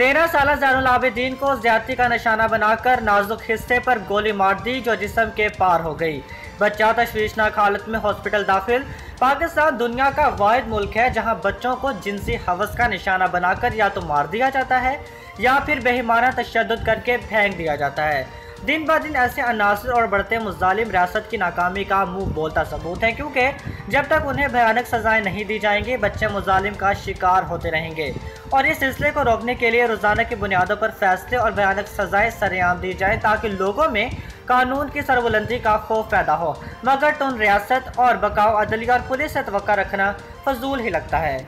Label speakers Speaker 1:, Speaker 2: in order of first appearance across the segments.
Speaker 1: 13 साल ज़ैनुल आबिदीन को ज्यादती का निशाना बनाकर नाजुक हिस्से पर गोली मार दी जो जिस्म के पार हो गई। बच्चा तशवीशनाक हालत में हॉस्पिटल दाखिल। पाकिस्तान दुनिया का वाहिद मुल्क है जहां बच्चों को जिनसी हवस का निशाना बनाकर या तो मार दिया जाता है या फिर बेईमाना तशद्दुद करके फेंक दिया जाता है। दिन ब दिन ऐसे अनासर और बढ़ते मुजालिम रियासत की नाकामी का मुंह बोलता सबूत है, क्योंकि जब तक उन्हें भयानक सजाएं नहीं दी जाएंगी बच्चे मुजालिम का शिकार होते रहेंगे। और इस सिलसिले को रोकने के लिए रोजाना की बुनियादों पर फैसले और भयानक सजाएं सरेआम दी जाएं ताकि लोगों में कानून की सरबुलंदी का खौफ पैदा हो। मगर तो उन रियासत और बकाओ अदलिया और पुलिस से तवक्का रखना फजूल ही लगता है।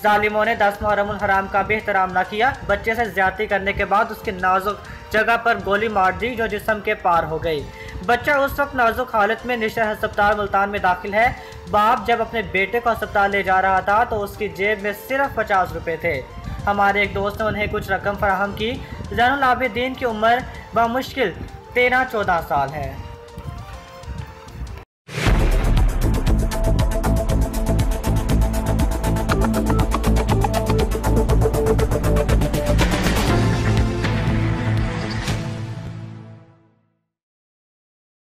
Speaker 1: जालिमों ने 10 मुहर्रमुल हराम का भी एहतराम न किया। बच्चे से ज्यादती करने के बाद उसकी नाजुक जगह पर गोली मार दी जो जिस्म के पार हो गई। बच्चा उस वक्त नाजुक हालत में निशर अस्पताल मुल्तान में दाखिल है। बाप जब अपने बेटे को अस्पताल ले जा रहा था तो उसकी जेब में सिर्फ 50 रुपए थे। हमारे एक दोस्त ने उन्हें कुछ रकम फराहम की। ज़ैनुल आबिदीन की उम्र बमुश्किल 13-14 साल है।